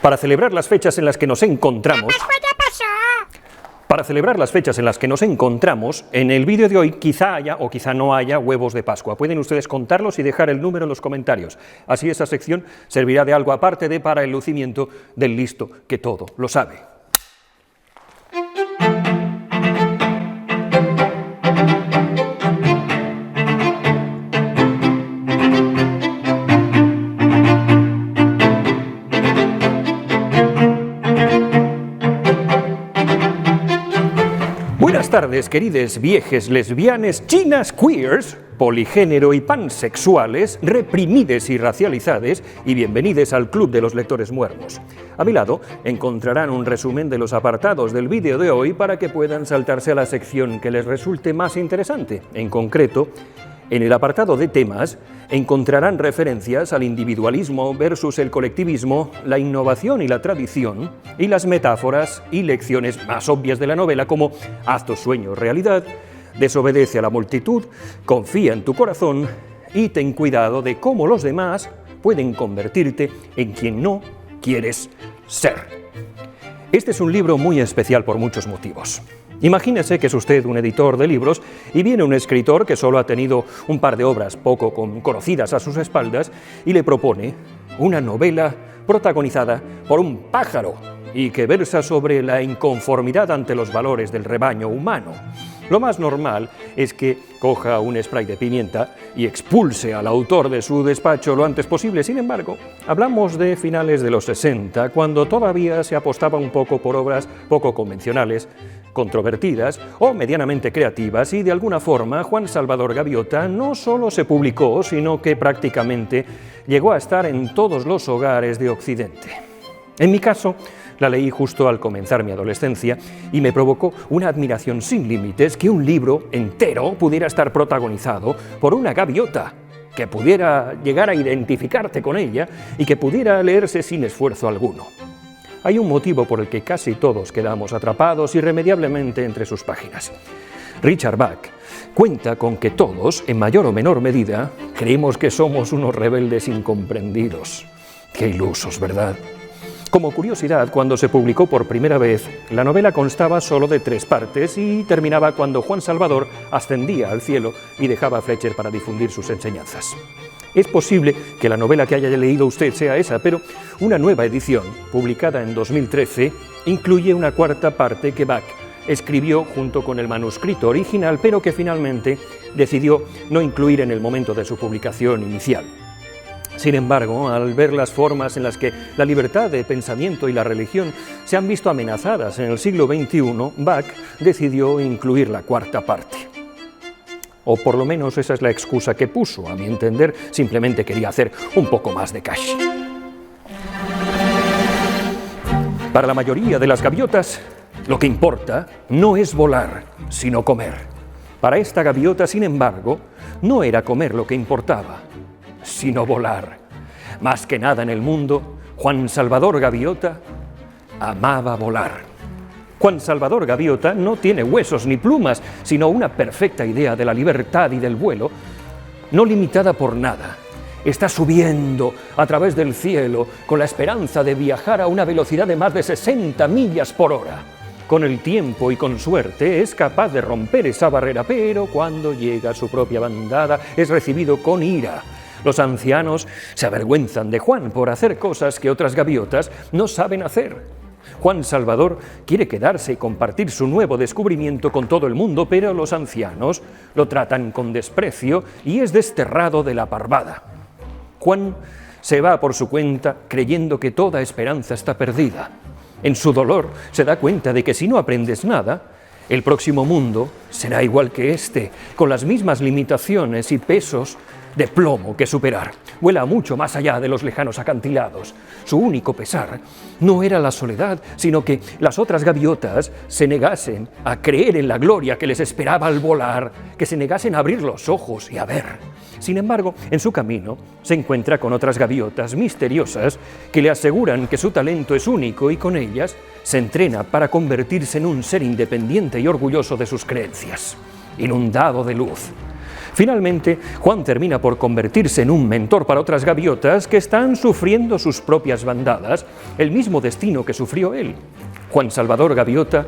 Para celebrar las fechas en las que nos encontramos... Para celebrar las fechas en las que nos encontramos, en el vídeo de hoy quizá haya o quizá no haya huevos de Pascua. Pueden ustedes contarlos y dejar el número en los comentarios. Así esa sección servirá de algo aparte de para el lucimiento del listo que todo lo sabe. Buenas tardes, querides viejes lesbianes, chinas, queers, poligénero y pansexuales, reprimides y racializades, y bienvenidos al Club de los Lectores Muermos. A mi lado encontrarán un resumen de los apartados del vídeo de hoy para que puedan saltarse a la sección que les resulte más interesante. En concreto, en el apartado de temas encontrarán referencias al individualismo versus el colectivismo, la innovación y la tradición, y las metáforas y lecciones más obvias de la novela como haz tu sueño realidad, desobedece a la multitud, confía en tu corazón y ten cuidado de cómo los demás pueden convertirte en quien no quieres ser. Este es un libro muy especial por muchos motivos. Imagínese que es usted un editor de libros y viene un escritor que solo ha tenido un par de obras poco conocidas a sus espaldas y le propone una novela protagonizada por un pájaro y que versa sobre la inconformidad ante los valores del rebaño humano. Lo más normal es que coja un spray de pimienta y expulse al autor de su despacho lo antes posible. Sin embargo, hablamos de finales de los 60, cuando todavía se apostaba un poco por obras poco convencionales, controvertidas o medianamente creativas, y de alguna forma Juan Salvador Gaviota no solo se publicó, sino que prácticamente llegó a estar en todos los hogares de Occidente. En mi caso, la leí justo al comenzar mi adolescencia y me provocó una admiración sin límites que un libro entero pudiera estar protagonizado por una gaviota, que pudiera llegar a identificarte con ella y que pudiera leerse sin esfuerzo alguno. Hay un motivo por el que casi todos quedamos atrapados irremediablemente entre sus páginas. Richard Bach cuenta con que todos, en mayor o menor medida, creemos que somos unos rebeldes incomprendidos. Qué ilusos, ¿verdad? Como curiosidad, cuando se publicó por primera vez, la novela constaba solo de 3 partes y terminaba cuando Juan Salvador ascendía al cielo y dejaba a Fletcher para difundir sus enseñanzas. Es posible que la novela que haya leído usted sea esa, pero una nueva edición, publicada en 2013, incluye una 4ª parte que Bach escribió junto con el manuscrito original, pero que finalmente decidió no incluir en el momento de su publicación inicial. Sin embargo, al ver las formas en las que la libertad de pensamiento y la religión se han visto amenazadas en el siglo XXI, Bach decidió incluir la 4ª parte. O por lo menos esa es la excusa que puso. A mi entender, simplemente quería hacer un poco más de cash. Para la mayoría de las gaviotas, lo que importa no es volar, sino comer. Para esta gaviota, sin embargo, no era comer lo que importaba, sino volar. Más que nada en el mundo, Juan Salvador Gaviota amaba volar. Juan Salvador Gaviota no tiene huesos ni plumas, sino una perfecta idea de la libertad y del vuelo, no limitada por nada. Está subiendo a través del cielo con la esperanza de viajar a una velocidad de más de 60 millas por hora. Con el tiempo y con suerte es capaz de romper esa barrera, pero cuando llega a su propia bandada es recibido con ira. Los ancianos se avergüenzan de Juan por hacer cosas que otras gaviotas no saben hacer. Juan Salvador quiere quedarse y compartir su nuevo descubrimiento con todo el mundo, pero los ancianos lo tratan con desprecio y es desterrado de la parvada. Juan se va por su cuenta creyendo que toda esperanza está perdida. En su dolor se da cuenta de que si no aprendes nada, el próximo mundo será igual que este, con las mismas limitaciones y pesos de plomo que superar. Vuela mucho más allá de los lejanos acantilados. Su único pesar no era la soledad, sino que las otras gaviotas se negasen a creer en la gloria que les esperaba al volar, que se negasen a abrir los ojos y a ver. Sin embargo, en su camino se encuentra con otras gaviotas misteriosas que le aseguran que su talento es único y con ellas se entrena para convertirse en un ser independiente y orgulloso de sus creencias. Inundado de luz, Finalmente, Juan termina por convertirse en un mentor para otras gaviotas que están sufriendo sus propias bandadas, el mismo destino que sufrió él. Juan Salvador Gaviota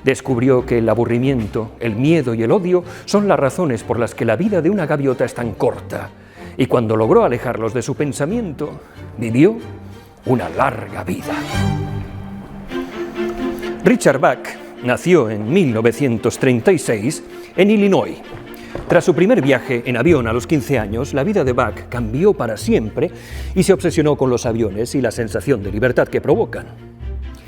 descubrió que el aburrimiento, el miedo y el odio son las razones por las que la vida de una gaviota es tan corta, y cuando logró alejarlos de su pensamiento, vivió una larga vida. Richard Bach nació en 1936 en Illinois. Tras su primer viaje en avión a los 15 años, la vida de Bach cambió para siempre y se obsesionó con los aviones y la sensación de libertad que provocan.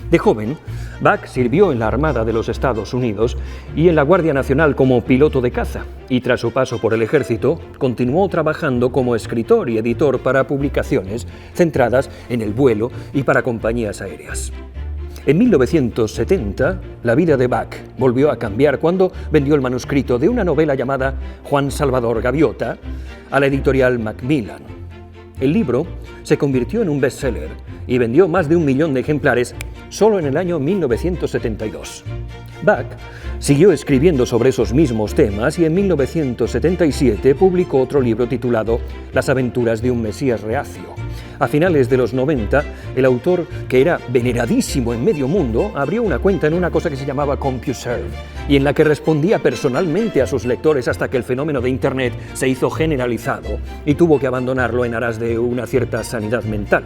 De joven, Bach sirvió en la Armada de los Estados Unidos y en la Guardia Nacional como piloto de caza, y tras su paso por el ejército, continuó trabajando como escritor y editor para publicaciones centradas en el vuelo y para compañías aéreas. En 1970, la vida de Bach volvió a cambiar cuando vendió el manuscrito de una novela llamada Juan Salvador Gaviota a la editorial Macmillan. El libro se convirtió en un bestseller y vendió más de 1 millón de ejemplares solo en el año 1972. Bach siguió escribiendo sobre esos mismos temas y en 1977 publicó otro libro titulado Las aventuras de un Mesías reacio. A finales de los 90, el autor, que era veneradísimo en medio mundo, abrió una cuenta en una cosa que se llamaba CompuServe y en la que respondía personalmente a sus lectores hasta que el fenómeno de Internet se hizo generalizado y tuvo que abandonarlo en aras de una cierta sanidad mental.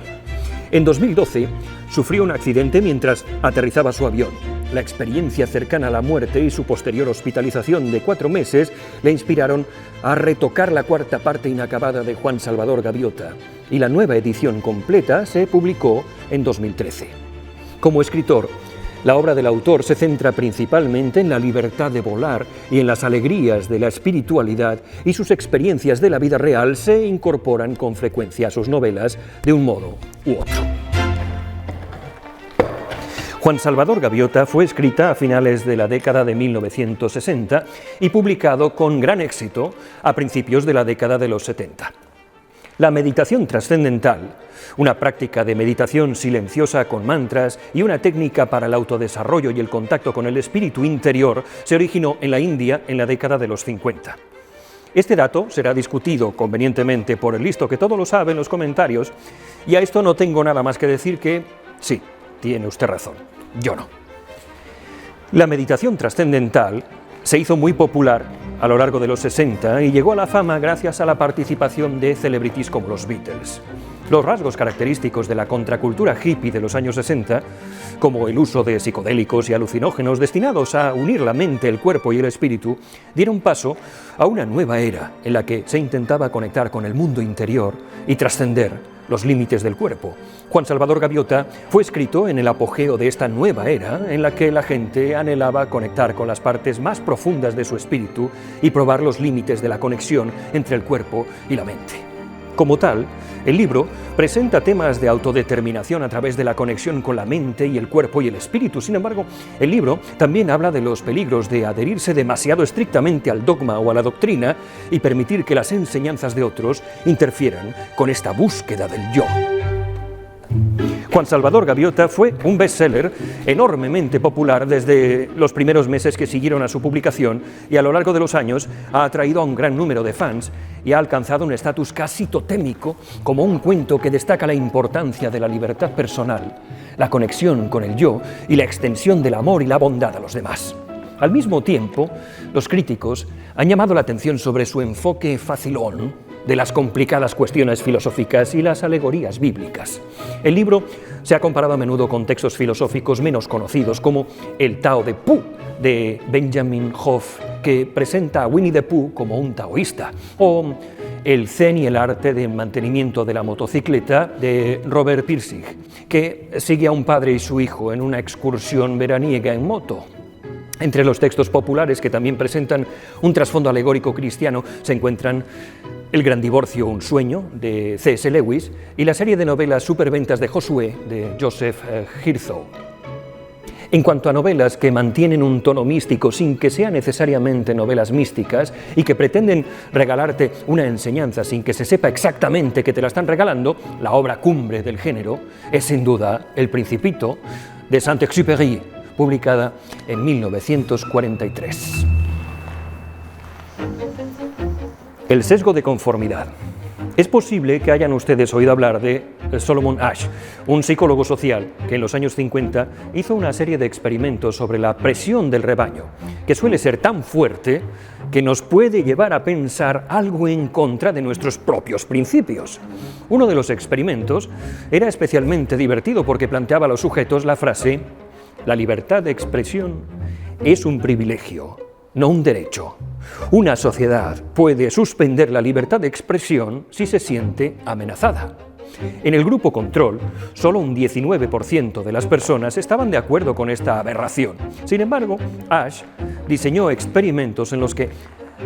En 2012, sufrió un accidente mientras aterrizaba su avión. La experiencia cercana a la muerte y su posterior hospitalización de 4 meses le inspiraron a retocar la cuarta parte inacabada de Juan Salvador Gaviota, y la nueva edición completa se publicó en 2013. Como escritor, la obra del autor se centra principalmente en la libertad de volar y en las alegrías de la espiritualidad, y sus experiencias de la vida real se incorporan con frecuencia a sus novelas de un modo u otro. Juan Salvador Gaviota fue escrita a finales de la década de 1960 y publicado con gran éxito a principios de la década de los 70. La meditación trascendental, una práctica de meditación silenciosa con mantras y una técnica para el autodesarrollo y el contacto con el espíritu interior, se originó en la India en la década de los 50. Este dato será discutido convenientemente por el listo que todo lo sabe en los comentarios, y a esto no tengo nada más que decir que sí, tiene usted razón, yo no. La meditación trascendental se hizo muy popular a lo largo de los 60 y llegó a la fama gracias a la participación de celebrities como los Beatles. Los rasgos característicos de la contracultura hippie de los años 60, como el uso de psicodélicos y alucinógenos destinados a unir la mente, el cuerpo y el espíritu, dieron paso a una nueva era en la que se intentaba conectar con el mundo interior y trascender los límites del cuerpo. Juan Salvador Gaviota fue escrito en el apogeo de esta nueva era en la que la gente anhelaba conectar con las partes más profundas de su espíritu y probar los límites de la conexión entre el cuerpo y la mente. Como tal, el libro presenta temas de autodeterminación a través de la conexión con la mente y el cuerpo y el espíritu. Sin embargo, el libro también habla de los peligros de adherirse demasiado estrictamente al dogma o a la doctrina y permitir que las enseñanzas de otros interfieran con esta búsqueda del yo. Juan Salvador Gaviota fue un bestseller enormemente popular desde los primeros meses que siguieron a su publicación, y a lo largo de los años ha atraído a un gran número de fans y ha alcanzado un estatus casi totémico como un cuento que destaca la importancia de la libertad personal, la conexión con el yo y la extensión del amor y la bondad a los demás. Al mismo tiempo, los críticos han llamado la atención sobre su enfoque facilón de las complicadas cuestiones filosóficas y las alegorías bíblicas. El libro se ha comparado a menudo con textos filosóficos menos conocidos, como el Tao de Pooh, de Benjamin Hoff, que presenta a Winnie the Pooh como un taoísta, o El Zen y el arte del mantenimiento de la motocicleta, de Robert Pirsig, que sigue a un padre y su hijo en una excursión veraniega en moto. Entre los textos populares que también presentan un trasfondo alegórico cristiano se encuentran El gran divorcio, un sueño, de C.S. Lewis, y la serie de novelas Superventas de Josué, de Joseph Heathcote. En cuanto a novelas que mantienen un tono místico sin que sean necesariamente novelas místicas y que pretenden regalarte una enseñanza sin que se sepa exactamente que te la están regalando, la obra cumbre del género es sin duda El Principito, de Saint-Exupéry, publicada en 1943. El sesgo de conformidad. Es posible que hayan ustedes oído hablar de Solomon Asch, un psicólogo social que en los años 50 hizo una serie de experimentos sobre la presión del rebaño, que suele ser tan fuerte que nos puede llevar a pensar algo en contra de nuestros propios principios. Uno de los experimentos era especialmente divertido porque planteaba a los sujetos la frase: la libertad de expresión es un privilegio, no un derecho. Una sociedad puede suspender la libertad de expresión si se siente amenazada. En el grupo control, solo un 19% de las personas estaban de acuerdo con esta aberración. Sin embargo, Asch diseñó experimentos en los que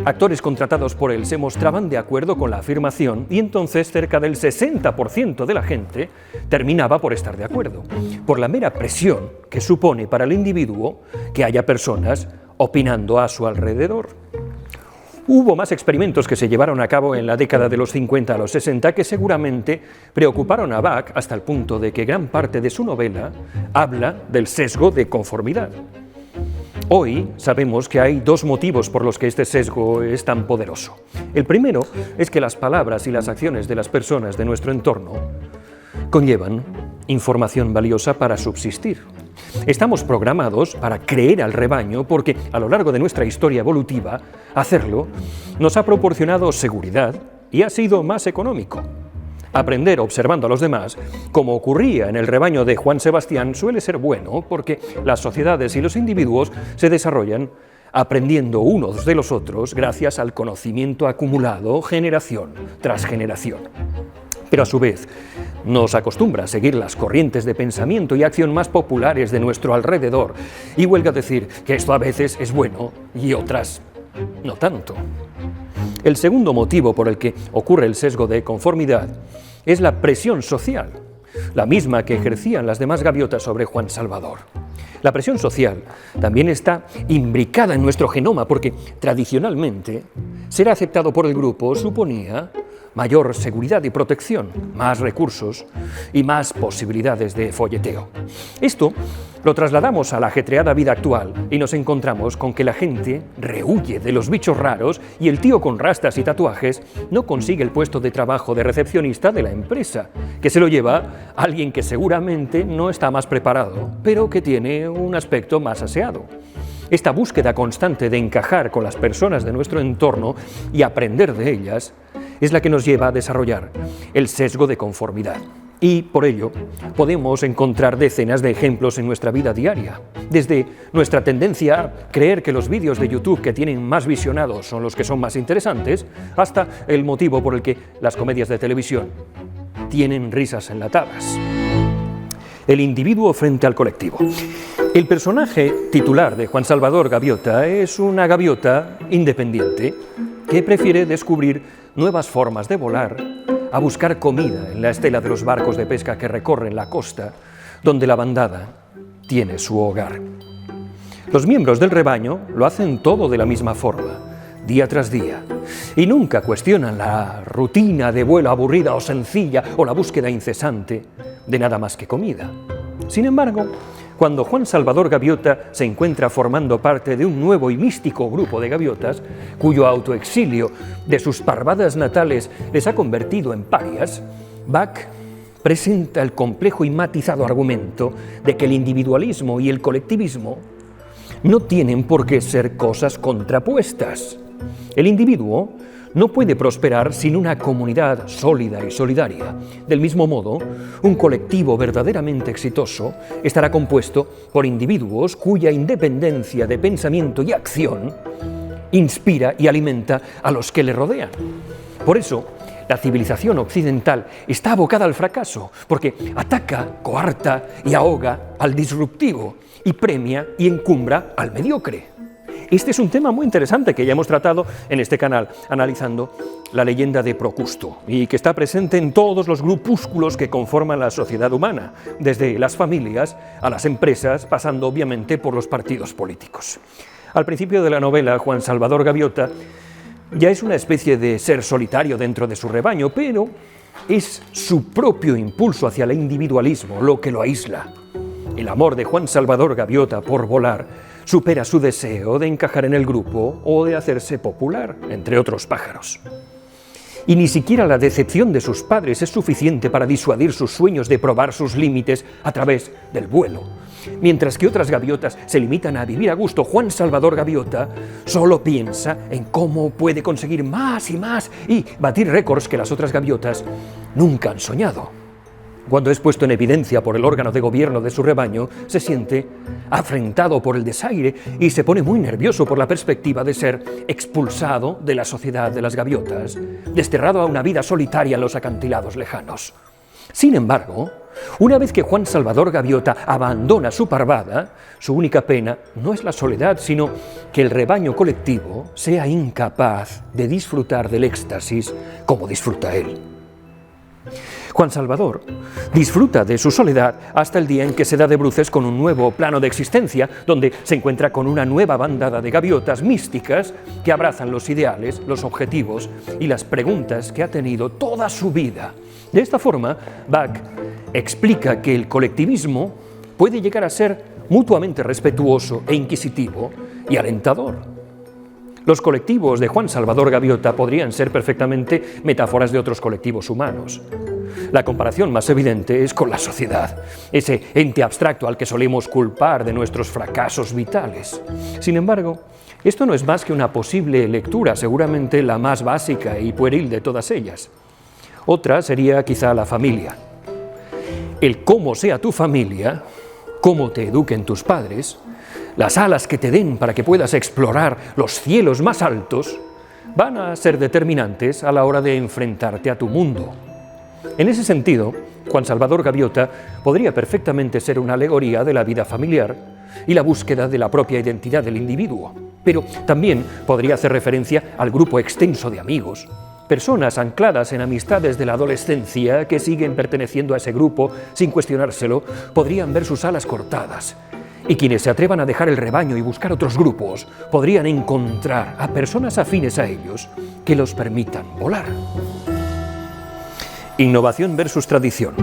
actores contratados por él se mostraban de acuerdo con la afirmación y entonces cerca del 60% de la gente terminaba por estar de acuerdo, por la mera presión que supone para el individuo que haya personas opinando a su alrededor. Hubo más experimentos que se llevaron a cabo en la década de los 50 a los 60 que seguramente preocuparon a Bach hasta el punto de que gran parte de su novela habla del sesgo de conformidad. Hoy sabemos que hay dos motivos por los que este sesgo es tan poderoso. El primero es que las palabras y las acciones de las personas de nuestro entorno conllevan información valiosa para subsistir. Estamos programados para creer al rebaño porque a lo largo de nuestra historia evolutiva, hacerlo nos ha proporcionado seguridad y ha sido más económico. Aprender observando a los demás, como ocurría en el rebaño de Juan Sebastián, suele ser bueno porque las sociedades y los individuos se desarrollan aprendiendo unos de los otros gracias al conocimiento acumulado generación tras generación. Pero a su vez, nos acostumbra a seguir las corrientes de pensamiento y acción más populares de nuestro alrededor, y huelga decir que esto a veces es bueno y otras no tanto. El segundo motivo por el que ocurre el sesgo de conformidad es la presión social, la misma que ejercían las demás gaviotas sobre Juan Salvador. La presión social también está imbricada en nuestro genoma porque tradicionalmente ser aceptado por el grupo suponía mayor seguridad y protección, más recursos y más posibilidades de folleteo. Esto lo trasladamos a la ajetreada vida actual y nos encontramos con que la gente rehuye de los bichos raros y el tío con rastas y tatuajes no consigue el puesto de trabajo de recepcionista de la empresa, que se lo lleva alguien que seguramente no está más preparado, pero que tiene un aspecto más aseado. Esta búsqueda constante de encajar con las personas de nuestro entorno y aprender de ellas es la que nos lleva a desarrollar el sesgo de conformidad. Y por ello podemos encontrar decenas de ejemplos en nuestra vida diaria, desde nuestra tendencia a creer que los vídeos de YouTube que tienen más visionados son los que son más interesantes, hasta el motivo por el que las comedias de televisión tienen risas enlatadas. El individuo frente al colectivo. El personaje titular de Juan Salvador Gaviota es una gaviota independiente que prefiere descubrir nuevas formas de volar, a buscar comida en la estela de los barcos de pesca que recorren la costa, donde la bandada tiene su hogar. Los miembros del rebaño lo hacen todo de la misma forma, día tras día, y nunca cuestionan la rutina de vuelo aburrida o sencilla o la búsqueda incesante de nada más que comida. Sin embargo, cuando Juan Salvador Gaviota se encuentra formando parte de un nuevo y místico grupo de gaviotas, cuyo autoexilio de sus parvadas natales les ha convertido en parias, Bach presenta el complejo y matizado argumento de que el individualismo y el colectivismo no tienen por qué ser cosas contrapuestas. El individuo no puede prosperar sin una comunidad sólida y solidaria. Del mismo modo, un colectivo verdaderamente exitoso estará compuesto por individuos cuya independencia de pensamiento y acción inspira y alimenta a los que le rodean. Por eso, la civilización occidental está abocada al fracaso, porque ataca, coarta y ahoga al disruptivo y premia y encumbra al mediocre. Este es un tema muy interesante que ya hemos tratado en este canal, analizando la leyenda de Procusto, y que está presente en todos los grupúsculos que conforman la sociedad humana, desde las familias a las empresas, pasando obviamente por los partidos políticos. Al principio de la novela, Juan Salvador Gaviota ya es una especie de ser solitario dentro de su rebaño, pero es su propio impulso hacia el individualismo lo que lo aísla. El amor de Juan Salvador Gaviota por volar supera su deseo de encajar en el grupo o de hacerse popular, entre otros pájaros. Y ni siquiera la decepción de sus padres es suficiente para disuadir sus sueños de probar sus límites a través del vuelo. Mientras que otras gaviotas se limitan a vivir a gusto, Juan Salvador Gaviota solo piensa en cómo puede conseguir más y más y batir récords que las otras gaviotas nunca han soñado. Cuando es puesto en evidencia por el órgano de gobierno de su rebaño, se siente afrentado por el desaire y se pone muy nervioso por la perspectiva de ser expulsado de la sociedad de las gaviotas, desterrado a una vida solitaria en los acantilados lejanos. Sin embargo, una vez que Juan Salvador Gaviota abandona su parvada, su única pena no es la soledad, sino que el rebaño colectivo sea incapaz de disfrutar del éxtasis como disfruta él. Juan Salvador disfruta de su soledad hasta el día en que se da de bruces con un nuevo plano de existencia, donde se encuentra con una nueva bandada de gaviotas místicas que abrazan los ideales, los objetivos y las preguntas que ha tenido toda su vida. De esta forma, Bach explica que el colectivismo puede llegar a ser mutuamente respetuoso e inquisitivo y alentador. Los colectivos de Juan Salvador Gaviota podrían ser perfectamente metáforas de otros colectivos humanos. La comparación más evidente es con la sociedad, ese ente abstracto al que solemos culpar de nuestros fracasos vitales. Sin embargo, esto no es más que una posible lectura, seguramente la más básica y pueril de todas ellas. Otra sería quizá la familia. El cómo sea tu familia, cómo te eduquen tus padres, las alas que te den para que puedas explorar los cielos más altos, van a ser determinantes a la hora de enfrentarte a tu mundo. En ese sentido, Juan Salvador Gaviota podría perfectamente ser una alegoría de la vida familiar y la búsqueda de la propia identidad del individuo, pero también podría hacer referencia al grupo extenso de amigos, personas ancladas en amistades de la adolescencia que siguen perteneciendo a ese grupo sin cuestionárselo, podrían ver sus alas cortadas. Y quienes se atrevan a dejar el rebaño y buscar otros grupos podrían encontrar a personas afines a ellos que los permitan volar. Innovación versus tradición.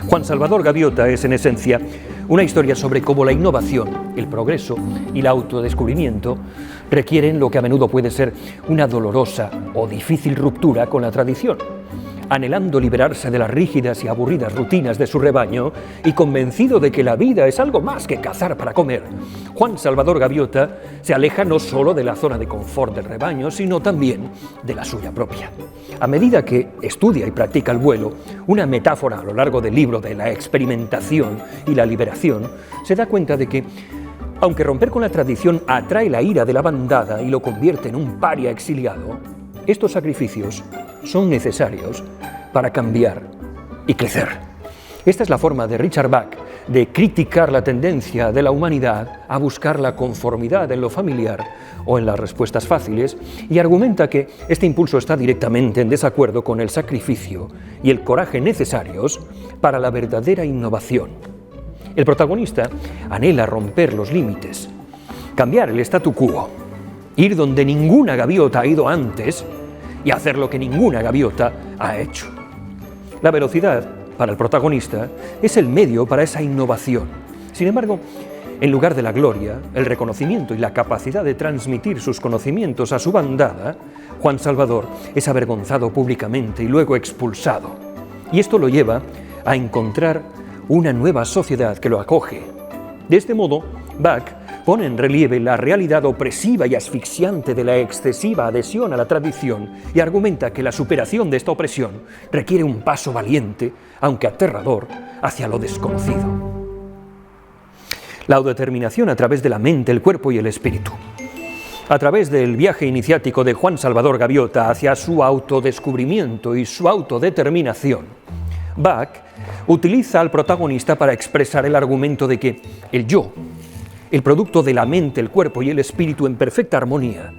Juan Salvador Gaviota es, en esencia, una historia sobre cómo la innovación, el progreso y el autodescubrimiento requieren lo que a menudo puede ser una dolorosa o difícil ruptura con la tradición. Anhelando liberarse de las rígidas y aburridas rutinas de su rebaño y convencido de que la vida es algo más que cazar para comer, Juan Salvador Gaviota se aleja no solo de la zona de confort del rebaño, sino también de la suya propia. A medida que estudia y practica el vuelo, una metáfora a lo largo del libro de la experimentación y la liberación, se da cuenta de que, aunque romper con la tradición atrae la ira de la bandada y lo convierte en un paria exiliado, estos sacrificios son necesarios para cambiar y crecer. Esta es la forma de Richard Bach de criticar la tendencia de la humanidad a buscar la conformidad en lo familiar o en las respuestas fáciles, y argumenta que este impulso está directamente en desacuerdo con el sacrificio y el coraje necesarios para la verdadera innovación. El protagonista anhela romper los límites, cambiar el statu quo, ir donde ninguna gaviota ha ido antes y hacer lo que ninguna gaviota ha hecho. La velocidad, para el protagonista, es el medio para esa innovación. Sin embargo, en lugar de la gloria, el reconocimiento y la capacidad de transmitir sus conocimientos a su bandada, Juan Salvador es avergonzado públicamente y luego expulsado. Y esto lo lleva a encontrar una nueva sociedad que lo acoge. De este modo, Bach pone en relieve la realidad opresiva y asfixiante de la excesiva adhesión a la tradición y argumenta que la superación de esta opresión requiere un paso valiente, aunque aterrador, hacia lo desconocido. La autodeterminación a través de la mente, el cuerpo y el espíritu. A través del viaje iniciático de Juan Salvador Gaviota hacia su autodescubrimiento y su autodeterminación, Bach utiliza al protagonista para expresar el argumento de que el yo, el producto de la mente, el cuerpo y el espíritu en perfecta armonía,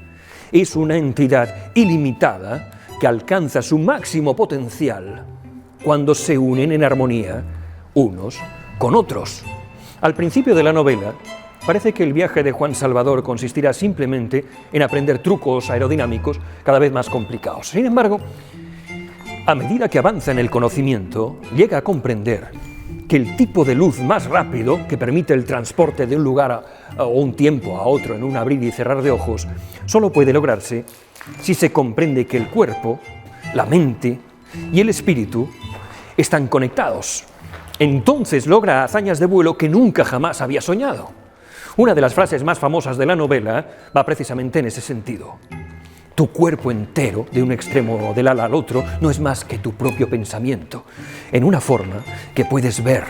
es una entidad ilimitada que alcanza su máximo potencial cuando se unen en armonía unos con otros. Al principio de la novela, parece que el viaje de Juan Salvador consistirá simplemente en aprender trucos aerodinámicos cada vez más complicados. Sin embargo, a medida que avanza en el conocimiento, llega a comprender que el tipo de luz más rápido que permite el transporte de un lugar o un tiempo a otro en un abrir y cerrar de ojos solo puede lograrse si se comprende que el cuerpo la mente y el espíritu están conectados. Entonces logra hazañas de vuelo que nunca jamás había soñado. Una de las frases más famosas de la novela va precisamente en ese sentido. Tu cuerpo entero, de un extremo del ala al otro, no es más que tu propio pensamiento, en una forma que puedes ver.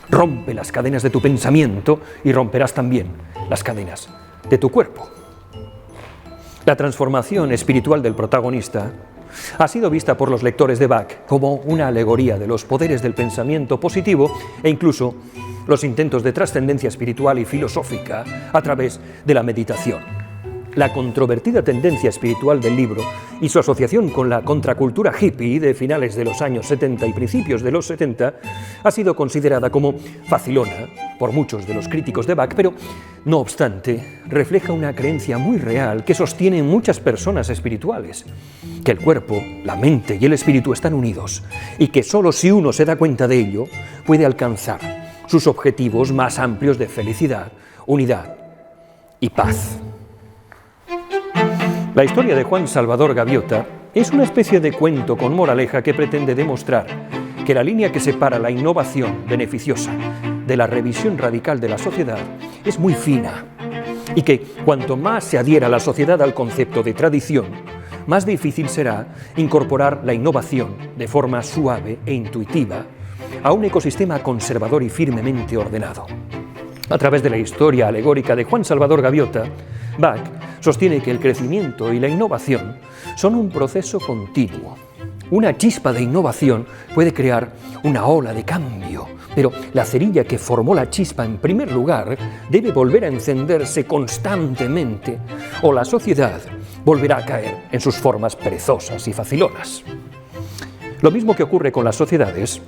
Rompe las cadenas de tu pensamiento y romperás también las cadenas de tu cuerpo. La transformación espiritual del protagonista ha sido vista por los lectores de Bach como una alegoría de los poderes del pensamiento positivo e incluso los intentos de trascendencia espiritual y filosófica a través de la meditación. La controvertida tendencia espiritual del libro y su asociación con la contracultura hippie de finales de los años 70 y principios de los 70 ha sido considerada como facilona por muchos de los críticos de Bach, pero no obstante refleja una creencia muy real que sostienen muchas personas espirituales, que el cuerpo, la mente y el espíritu están unidos y que solo si uno se da cuenta de ello puede alcanzar sus objetivos más amplios de felicidad, unidad y paz. La historia de Juan Salvador Gaviota es una especie de cuento con moraleja que pretende demostrar que la línea que separa la innovación beneficiosa de la revisión radical de la sociedad es muy fina y que cuanto más se adhiera la sociedad al concepto de tradición, más difícil será incorporar la innovación de forma suave e intuitiva a un ecosistema conservador y firmemente ordenado. A través de la historia alegórica de Juan Salvador Gaviota, Bach sostiene que el crecimiento y la innovación son un proceso continuo. Una chispa de innovación puede crear una ola de cambio, pero la cerilla que formó la chispa en primer lugar debe volver a encenderse constantemente o la sociedad volverá a caer en sus formas perezosas y facilonas. Lo mismo que ocurre con las sociedades,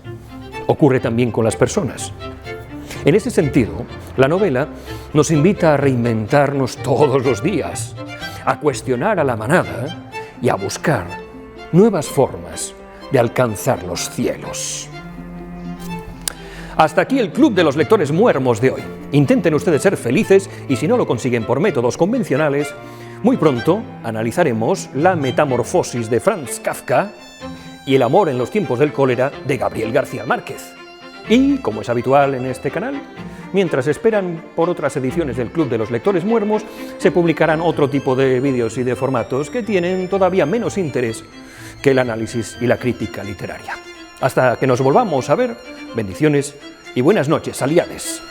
ocurre también con las personas. En ese sentido, la novela nos invita a reinventarnos todos los días, a cuestionar a la manada y a buscar nuevas formas de alcanzar los cielos. Hasta aquí el Club de los Lectores Muermos de hoy. Intenten ustedes ser felices y si no lo consiguen por métodos convencionales, muy pronto analizaremos La metamorfosis de Franz Kafka y El amor en los tiempos del cólera de Gabriel García Márquez. Y, como es habitual en este canal, mientras esperan por otras ediciones del Club de los Lectores Muermos, se publicarán otro tipo de vídeos y de formatos que tienen todavía menos interés que el análisis y la crítica literaria. Hasta que nos volvamos a ver, bendiciones y buenas noches, aliades.